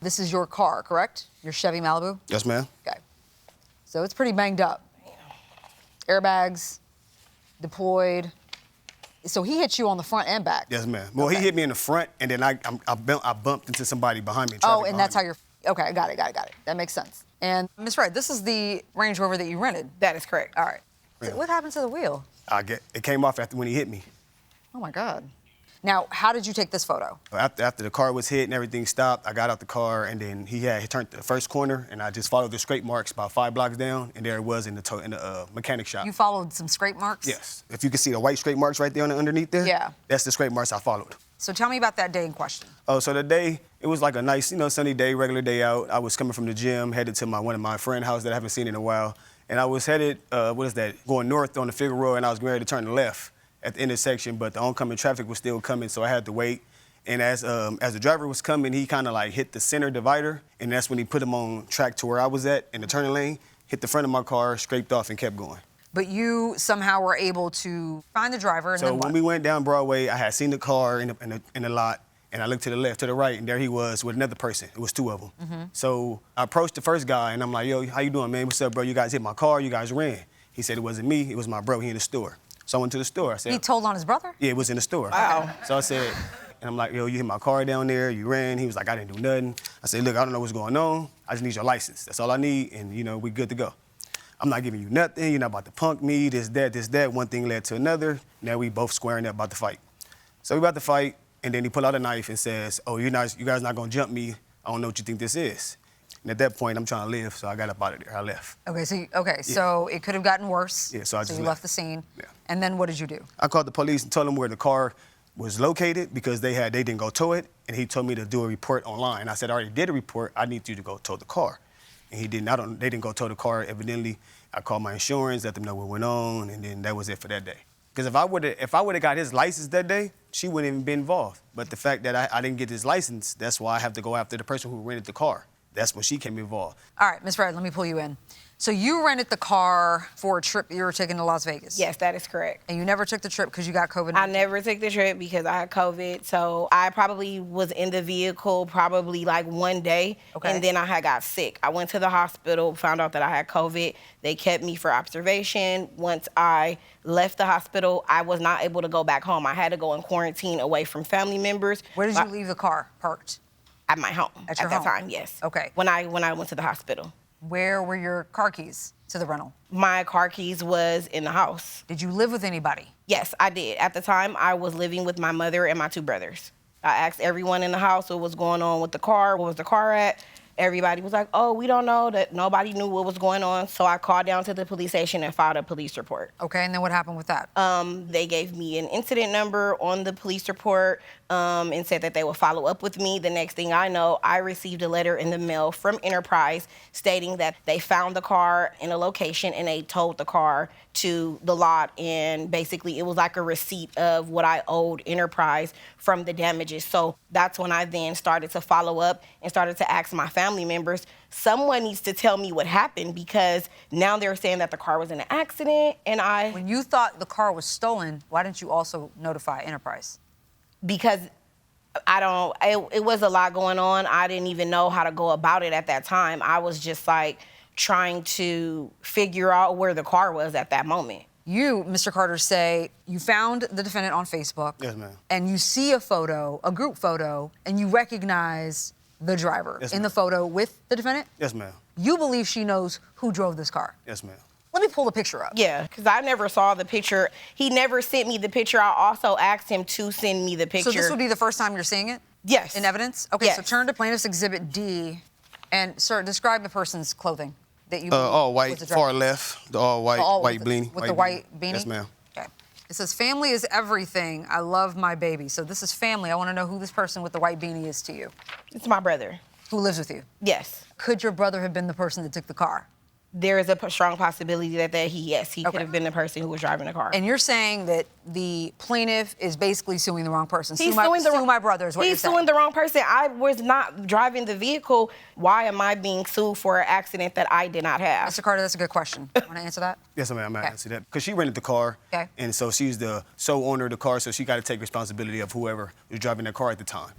This is your car, correct? Your Chevy Malibu? Yes, ma'am. Okay. So it's pretty banged up. Airbags, deployed. So he hit you on the front and back? Yes, ma'am. Well, he hit me in the front, and then I bumped into somebody behind me. Oh, and that's how you're... Okay, I got it. That makes sense. And Ms. Wright, this is the Range Rover that you rented? That is correct. All right. Yeah. So what happened to the wheel? It came off when he hit me. Oh, my God. Now, how did you take this photo? After the car was hit and everything stopped, I got out the car, and then he turned to the first corner, and I just followed the scrape marks about 5 blocks down, and there it was in the mechanic shop. You followed some scrape marks? Yes. If you can see the white scrape marks right there underneath there, yeah, that's the scrape marks I followed. So tell me about that day in question. Oh, so the day, it was like a nice, sunny day, regular day out. I was coming from the gym, headed to one of my friend's house that I haven't seen in a while, and I was headed, going north on the Figueroa, and I was getting ready to turn left at the intersection, but the oncoming traffic was still coming, so I had to wait. And as the driver was coming, he kind of like hit the center divider, and that's when he put him on track to where I was at in the turning lane, hit the front of my car, scraped off, and kept going. But you somehow were able to find the driver, and so then what? When we went down Broadway, I had seen the car in the lot, and I looked to the left, to the right, and there he was with another person. It was 2 of them. Mm-hmm. So I approached the first guy, and I'm like, yo, how you doing, man? What's up, bro? You guys hit my car, you guys ran. He said it wasn't me, it was my bro, he in the store. So I went to the store. I said, he told on his brother? Yeah, it was in the store. Wow. So I said, and I'm like, yo, you hit my car down there, you ran. He was like, I didn't do nothing. I said, look, I don't know what's going on. I just need your license. That's all I need, and we good to go. I'm not giving you nothing. You're not about to punk me, this, that. One thing led to another. Now we both squaring up about to fight. So we about to fight, and then he pulled out a knife and says, oh, you guys not gonna jump me. I don't know what you think this is. And at that point, I'm trying to live, so I got up out of there. I left. Okay, so it could have gotten worse. Yeah, so I just you left the scene. Yeah. And then what did you do? I called the police and told them where the car was located because they didn't go tow it, and he told me to do a report online. I said, I already did a report. I need you to go tow the car. And he didn't. They didn't go tow the car, evidently. I called my insurance, let them know what went on, and then that was it for that day. Because if I would have got his license that day, she wouldn't even be involved. But the fact that I didn't get his license, that's why I have to go after the person who rented the car. That's when she came involved. All right, Ms. Wright, let me pull you in. So you rented the car for a trip you were taking to Las Vegas? Yes, that is correct. And you never took the trip because you got COVID-19? I never took the trip because I had COVID. So I probably was in the vehicle probably like one day, and then I had got sick. I went to the hospital, found out that I had COVID. They kept me for observation. Once I left the hospital, I was not able to go back home. I had to go in quarantine away from family members. Where did you leave the car parked? At my home. At your that home? time, yes. Okay. When I went to the hospital. Where were your car keys to the rental? My car keys was in the house. Did you live with anybody? Yes, I did. At the time, I was living with my mother and my 2 brothers. I asked everyone in the house what was going on with the car, where was the car at. Everybody was like, oh, we don't know. That nobody knew what was going on. So I called down to the police station and filed a police report. Okay, and then what happened with that? They gave me an incident number on the police report and said that they would follow up with me. The next thing I know, I received a letter in the mail from Enterprise stating that they found the car in a location and they towed the car to the lot, and basically it was like a receipt of what I owed Enterprise from the damages. So that's when I then started to follow up and started to ask my family members, someone needs to tell me what happened, because now they're saying that the car was in an accident, and When you thought the car was stolen, why didn't you also notify Enterprise? Because it was a lot going on. I didn't even know how to go about it at that time. I was just like trying to figure out where the car was at that moment. You, Mr. Carter, say you found the defendant on Facebook. Yes, ma'am. And you see a photo, a group photo, and you recognize the driver in the photo with the defendant? Yes, ma'am. You believe she knows who drove this car? Yes, ma'am. Let me pull the picture up. Yeah, because I never saw the picture. He never sent me the picture. I also asked him to send me the picture. So this would be the first time you're seeing it? Yes. In evidence? Okay, yes. So turn to Plaintiff's Exhibit D, and, sir, describe the person's clothing that you all white, far left, the all white, white beanie. With the white beanie? Yes, ma'am. Okay. It says, family is everything. I love my baby. So this is family. I want to know who this person with the white beanie is to you. It's my brother. Who lives with you? Yes. Could your brother have been the person that took the car? There is a strong possibility that he could have been the person who was driving the car. And you're saying that the plaintiff is basically suing the wrong person. He's sue my brother is what you're saying. He's suing the wrong person. I was not driving the vehicle. Why am I being sued for an accident that I did not have? Mr. Carter, that's a good question. Want to answer that? Yes, ma'am. I'm going to answer that. Because she rented the car, and so she's the sole owner of the car, so she got to take responsibility of whoever was driving the car at the time.